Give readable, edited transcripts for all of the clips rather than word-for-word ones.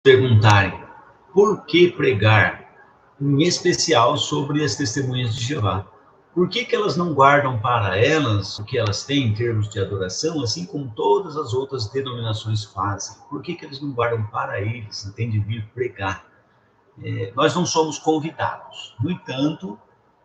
perguntarem por que pregar, em especial sobre as testemunhas de Jeová. Por que elas não guardam para elas o que elas têm em termos de adoração, assim como todas as outras denominações fazem? Por que eles não guardam para eles, entende, vir pregar? Nós não somos convidados. No entanto,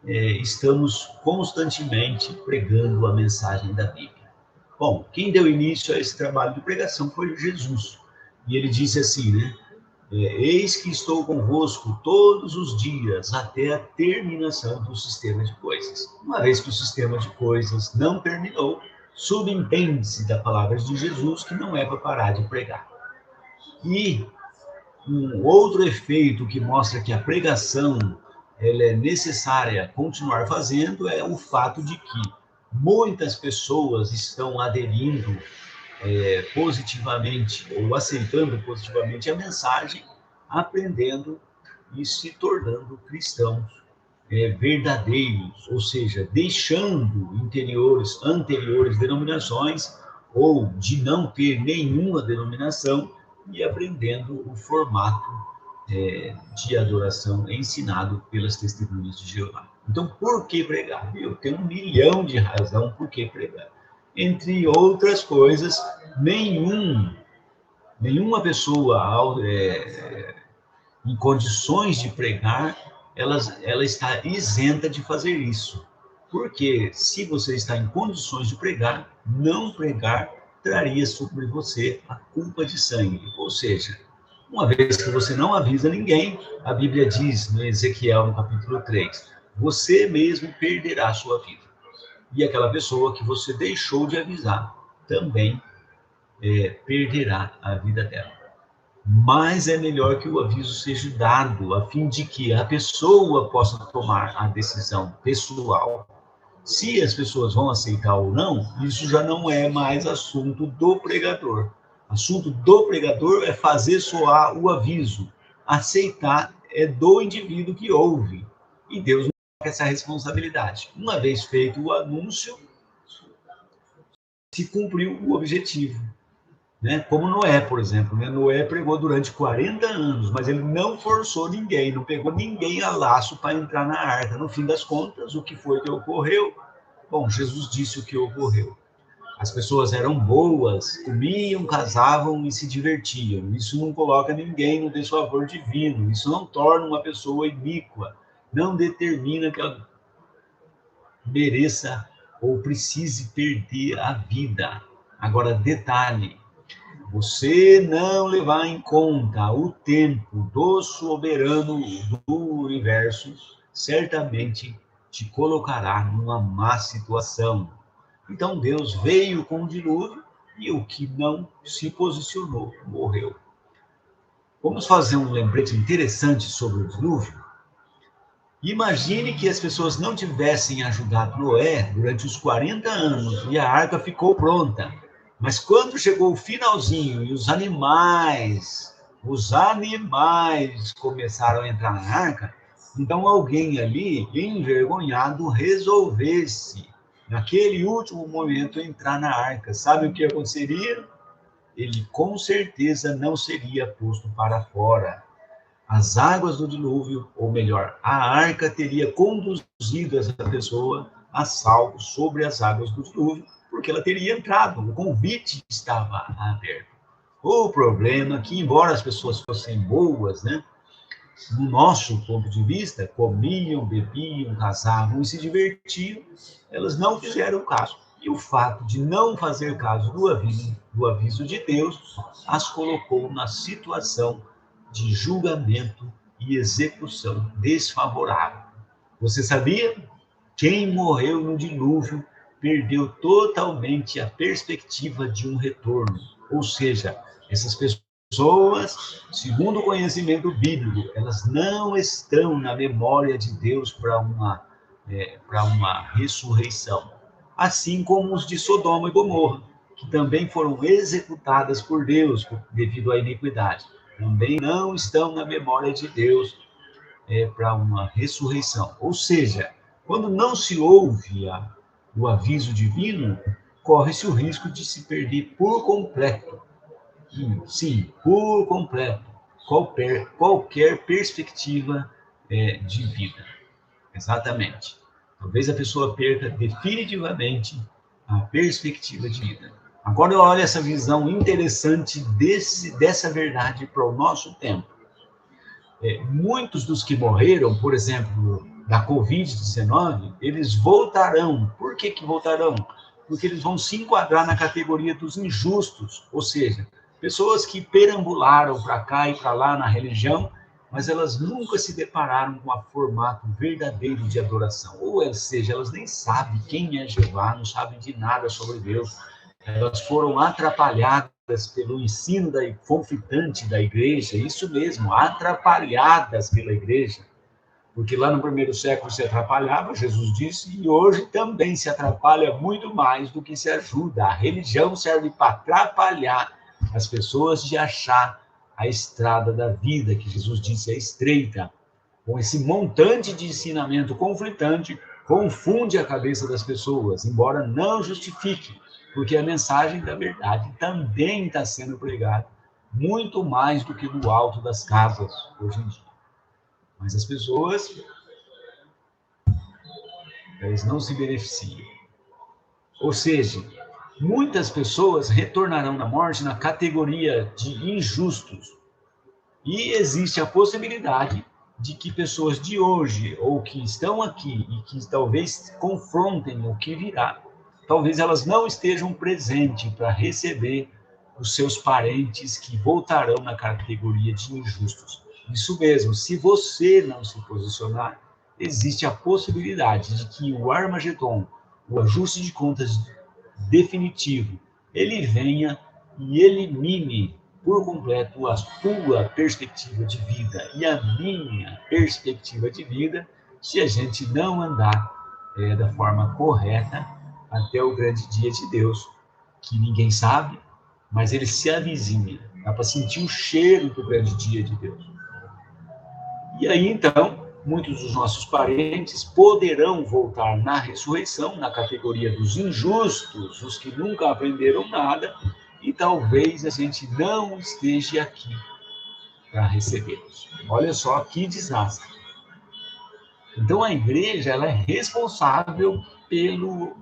estamos constantemente pregando a mensagem da Bíblia. Bom, quem deu início a esse trabalho de pregação foi Jesus. E ele disse assim, né? Eis que estou convosco todos os dias até a terminação do sistema de coisas. Uma vez que o sistema de coisas não terminou, subentende-se da palavra de Jesus que não é para parar de pregar. E um outro efeito que mostra que a pregação ela é necessária continuar fazendo é o fato de que muitas pessoas estão aderindo positivamente ou aceitando positivamente a mensagem, aprendendo e se tornando cristãos verdadeiros, ou seja, deixando anteriores denominações ou de não ter nenhuma denominação e aprendendo o formato de adoração ensinado pelas testemunhas de Jeová. Então, por que pregar? Eu tenho 1 milhão de razão por que pregar. Entre outras coisas, nenhuma pessoa em condições de pregar, ela está isenta de fazer isso. Porque se você está em condições de pregar, não pregar traria sobre você a culpa de sangue. Ou seja, uma vez que você não avisa ninguém, a Bíblia diz no Ezequiel, no capítulo 3, você mesmo perderá a sua vida. E aquela pessoa que você deixou de avisar também perderá a vida dela. Mas é melhor que o aviso seja dado, a fim de que a pessoa possa tomar a decisão pessoal. Se as pessoas vão aceitar ou não, isso já não é mais assunto do pregador. Assunto do pregador é fazer soar o aviso. Aceitar é do indivíduo que ouve. E Deus não tem essa responsabilidade. Uma vez feito o anúncio, se cumpriu o objetivo. Né? Como Noé, por exemplo. Né? Noé pregou durante 40 anos, mas ele não forçou ninguém, não pegou ninguém a laço para entrar na arca. No fim das contas, o que foi que ocorreu? Bom, Jesus disse o que ocorreu. As pessoas eram boas, comiam, casavam e se divertiam. Isso não coloca ninguém no desfavor divino. Isso não torna uma pessoa iníqua. Não determina que ela mereça ou precise perder a vida. Agora, detalhe: você não levar em conta o tempo do soberano do universo, certamente te colocará numa má situação. Então Deus veio com o dilúvio e o que não se posicionou morreu. Vamos fazer um lembrete interessante sobre o dilúvio? Imagine que as pessoas não tivessem ajudado Noé durante os 40 anos e a arca ficou pronta. Mas quando chegou o finalzinho e os animais começaram a entrar na arca, então alguém ali, envergonhado, resolvesse, naquele último momento, entrar na arca. Sabe o que aconteceria? Ele com certeza não seria posto para fora. As águas do dilúvio, ou melhor, a arca teria conduzido essa pessoa a salvo sobre as águas do dilúvio, porque ela teria entrado, o convite estava aberto. O problema é que, embora as pessoas fossem boas, né, no nosso ponto de vista, comiam, bebiam, casavam e se divertiam, elas não fizeram caso. E o fato de não fazer caso do aviso de Deus as colocou na situação de julgamento e execução desfavorável. Você sabia? Quem morreu no dilúvio perdeu totalmente a perspectiva de um retorno. Ou seja, essas pessoas, segundo o conhecimento bíblico, elas não estão na memória de Deus para uma ressurreição. Assim como os de Sodoma e Gomorra, que também foram executadas por Deus devido à iniquidade. Também não estão na memória de Deus para uma ressurreição. Ou seja, quando não se ouve o aviso divino, corre-se o risco de se perder por completo. Sim, por completo. qualquer perspectiva de vida. Exatamente. Talvez a pessoa perca definitivamente a perspectiva de vida. Agora olha essa visão interessante dessa verdade para o nosso tempo. Muitos dos que morreram, por exemplo, da Covid-19, eles voltarão. Por que voltarão? Porque eles vão se enquadrar na categoria dos injustos, ou seja, pessoas que perambularam para cá e para lá na religião, mas elas nunca se depararam com o formato verdadeiro de adoração. Ou seja, elas nem sabem quem é Jeová, não sabem de nada sobre Deus. Elas foram atrapalhadas pelo ensino conflitante da igreja, isso mesmo, atrapalhadas pela igreja. Porque lá no primeiro século se atrapalhava, Jesus disse, e hoje também se atrapalha muito mais do que se ajuda. A religião serve para atrapalhar as pessoas de achar a estrada da vida, que Jesus disse é estreita. Com esse montante de ensinamento conflitante, confunde a cabeça das pessoas, embora não justifique, porque a mensagem da verdade também está sendo pregada muito mais do que do alto das casas hoje em dia. Mas as pessoas, elas não se beneficiam. Ou seja, muitas pessoas retornarão na morte na categoria de injustos. E existe a possibilidade de que pessoas de hoje, ou que estão aqui, e que talvez confrontem o que virá, talvez elas não estejam presentes para receber os seus parentes que voltarão na categoria de injustos. Isso mesmo, se você não se posicionar, existe a possibilidade de que o Armagedon, o ajuste de contas definitivo, ele venha e elimine por completo a sua perspectiva de vida e a minha perspectiva de vida, se a gente não andar da forma correta até o grande dia de Deus, que ninguém sabe, mas ele se avizinha. Dá para sentir o cheiro do grande dia de Deus. E aí, então, muitos dos nossos parentes poderão voltar na ressurreição, na categoria dos injustos, os que nunca aprenderam nada, e talvez a gente não esteja aqui para recebê-los. Olha só que desastre. Então, a igreja ela é responsável pelo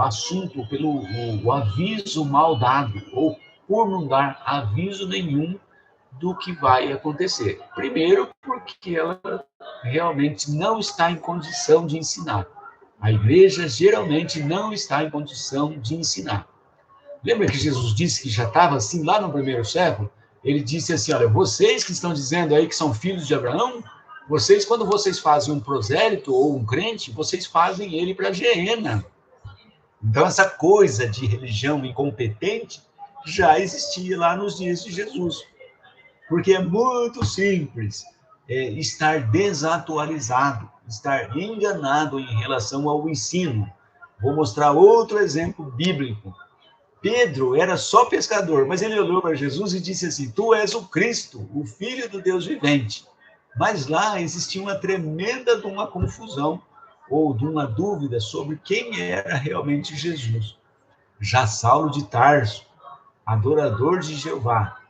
assunto, pelo aviso mal dado, ou por não dar aviso nenhum do que vai acontecer. Primeiro, porque ela realmente não está em condição de ensinar. A igreja geralmente não está em condição de ensinar. Lembra que Jesus disse que já estava assim lá no primeiro século? Ele disse assim, olha, vocês que estão dizendo aí que são filhos de Abraão, quando vocês fazem um prosélito ou um crente, vocês fazem ele para a Geena. Então, essa coisa de religião incompetente já existia lá nos dias de Jesus. Porque é muito simples estar desatualizado, estar enganado em relação ao ensino. Vou mostrar outro exemplo bíblico. Pedro era só pescador, mas ele olhou para Jesus e disse assim, tu és o Cristo, o Filho do Deus vivente. Mas lá existia uma tremenda de uma confusão, ou de uma dúvida sobre quem era realmente Jesus. Já Saulo de Tarso, adorador de Jeová,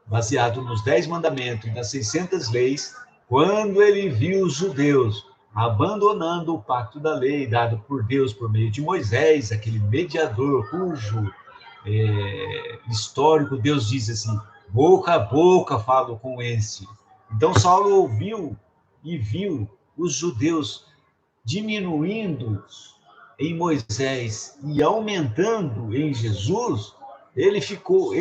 baseado nos 10 mandamentos e nas 600 leis, quando ele viu os judeus abandonando o pacto da lei dado por Deus por meio de Moisés, aquele mediador cujo histórico Deus diz assim, boca a boca falo com esse. Então Saulo ouviu e viu os judeus diminuindo em Moisés e aumentando em Jesus, ele ficou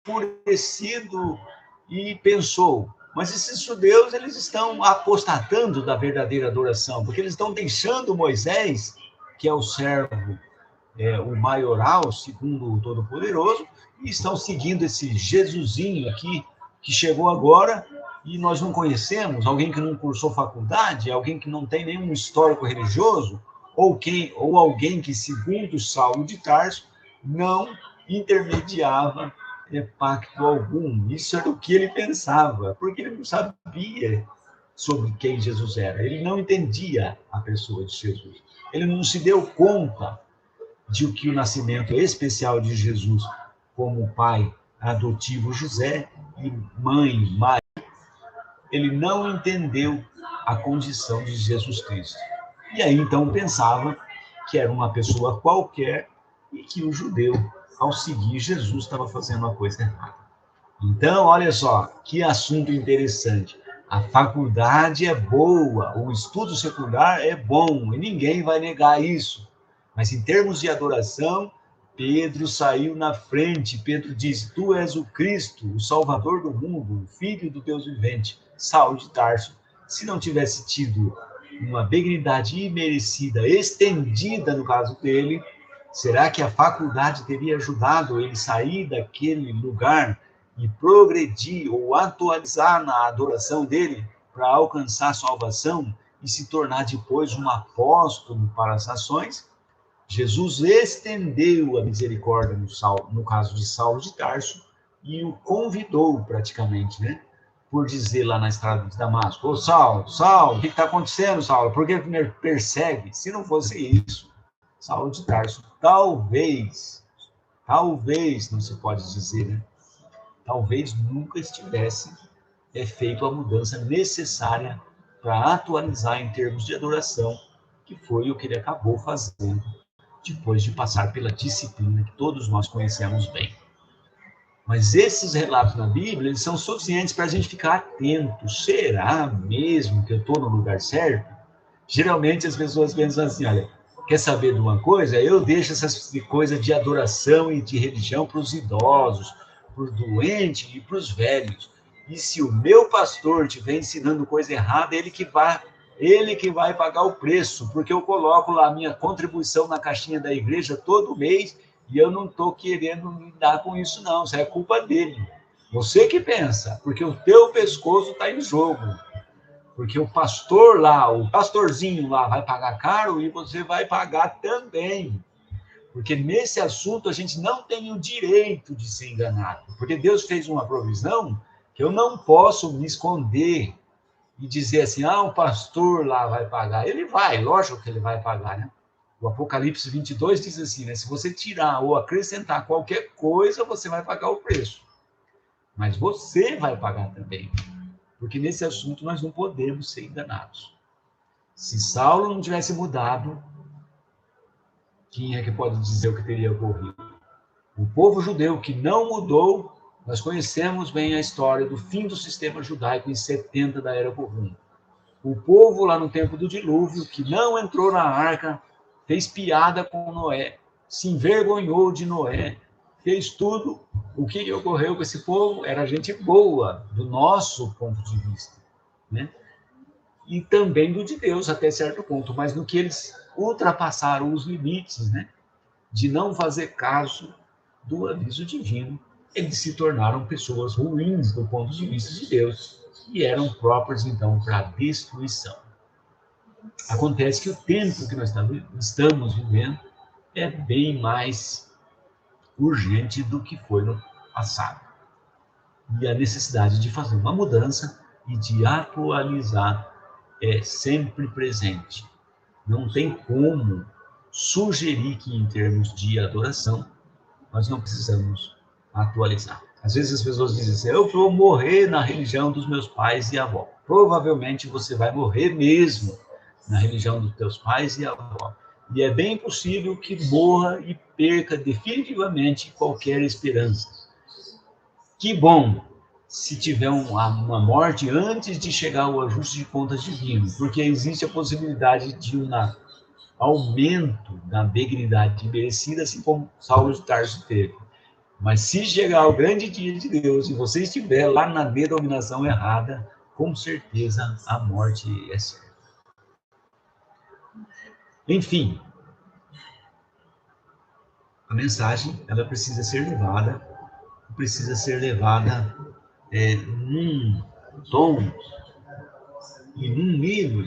enfurecido e pensou, mas esses judeus eles estão apostatando da verdadeira adoração, porque eles estão deixando Moisés, que é o servo, o maioral, segundo o Todo-Poderoso, e estão seguindo esse Jesusinho aqui, que chegou agora, e nós não conhecemos, alguém que não cursou faculdade, alguém que não tem nenhum histórico religioso, ou alguém que, segundo Saulo de Tarso, não intermediava pacto algum. Isso era o que ele pensava, porque ele não sabia sobre quem Jesus era. Ele não entendia a pessoa de Jesus. Ele não se deu conta de que o nascimento especial de Jesus como Pai adotivo José e mãe Maria, ele não entendeu a condição de Jesus Cristo. E aí, então, pensava que era uma pessoa qualquer e que o judeu, ao seguir Jesus, estava fazendo uma coisa errada. Então, olha só, que assunto interessante. A faculdade é boa, o estudo secular é bom, e ninguém vai negar isso. Mas em termos de adoração, Pedro saiu na frente. Pedro disse: Tu és o Cristo, o Salvador do mundo, o Filho do Deus vivente. Saulo de Tarso, se não tivesse tido uma benignidade imerecida, estendida no caso dele, será que a faculdade teria ajudado ele sair daquele lugar e progredir ou atualizar na adoração dele para alcançar salvação e se tornar depois um apóstolo para as nações? Jesus estendeu a misericórdia no caso de Saulo de Tarso e o convidou praticamente, né? Por dizer lá na estrada de Damasco: Ô Saulo, Saulo, o que está acontecendo, Saulo? Por que me persegue? Se não fosse isso, Saulo de Tarso, talvez, não se pode dizer, né? Talvez nunca estivesse feito a mudança necessária para atualizar em termos de adoração, que foi o que ele acabou fazendo depois de passar pela disciplina que todos nós conhecemos bem. Mas esses relatos na Bíblia, eles são suficientes para a gente ficar atento. Será mesmo que eu estou no lugar certo? Geralmente as pessoas pensam assim: olha, quer saber de uma coisa? Eu deixo essas coisas de adoração e de religião para os idosos, para os doentes e para os velhos. E se o meu pastor estiver ensinando coisa errada, ele que vai pagar o preço, porque eu coloco lá a minha contribuição na caixinha da igreja todo mês e eu não estou querendo lidar com isso, não. Isso é culpa dele. Você que pensa, porque o teu pescoço está em jogo. Porque o pastor lá, o pastorzinho lá vai pagar caro e você vai pagar também. Porque nesse assunto a gente não tem o direito de ser enganado. Porque Deus fez uma provisão que eu não posso me esconder e dizer assim: o pastor lá vai pagar. Ele vai, lógico que ele vai pagar, né? O Apocalipse 22 diz assim, né? Se você tirar ou acrescentar qualquer coisa, você vai pagar o preço. Mas você vai pagar também. Porque nesse assunto nós não podemos ser enganados. Se Saulo não tivesse mudado, quem é que pode dizer o que teria ocorrido? O povo judeu que não mudou, nós conhecemos bem a história do fim do sistema judaico em 70 da Era Comum. O povo lá no tempo do dilúvio, que não entrou na arca, fez piada com Noé, se envergonhou de Noé, fez tudo. O que ocorreu com esse povo? Era gente boa, do nosso ponto de vista, né? E também do de Deus, até certo ponto, mas no que eles ultrapassaram os limites, né? De não fazer caso do aviso divino, eles se tornaram pessoas ruins do ponto de vista de Deus e eram próprias, então, para a destruição. Acontece que o tempo que nós estamos vivendo é bem mais urgente do que foi no passado. E a necessidade de fazer uma mudança e de atualizar é sempre presente. Não tem como sugerir que, em termos de adoração, nós não precisamos atualizar. Às vezes as pessoas dizem assim: eu vou morrer na religião dos meus pais e avó. Provavelmente você vai morrer mesmo na religião dos teus pais e avó. E é bem possível que morra e perca definitivamente qualquer esperança. Que bom se tiver uma morte antes de chegar ao ajuste de contas divino, porque existe a possibilidade de um aumento da benignidade merecida, assim como Saulo de Tarso teve. Mas se chegar o grande dia de Deus e você estiver lá na denominação errada, com certeza a morte é certa. Enfim, a mensagem ela precisa ser levada num tom e num nível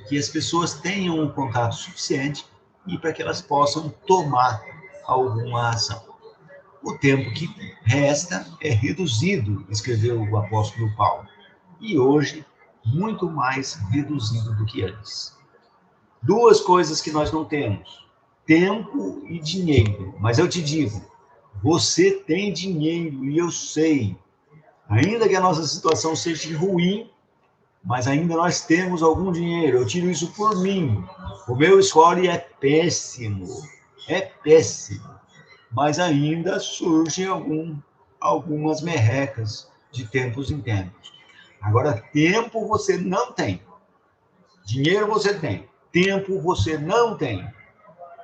que as pessoas tenham um contato suficiente e para que elas possam tomar alguma ação. O tempo que resta é reduzido, escreveu o apóstolo Paulo, e hoje muito mais reduzido do que antes. Duas coisas que nós não temos: tempo e dinheiro. Mas eu te digo, Você tem dinheiro, e eu sei. Ainda que a nossa situação seja ruim, mas ainda nós temos algum dinheiro. Eu tiro isso por mim. O meu score é péssimo. É péssimo. Mas ainda surgem algumas merrecas de tempos em tempos. Agora, tempo você não tem. Dinheiro você tem. Tempo você não tem.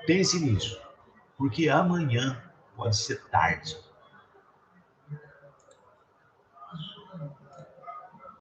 Pense nisso. Porque amanhã pode ser tarde.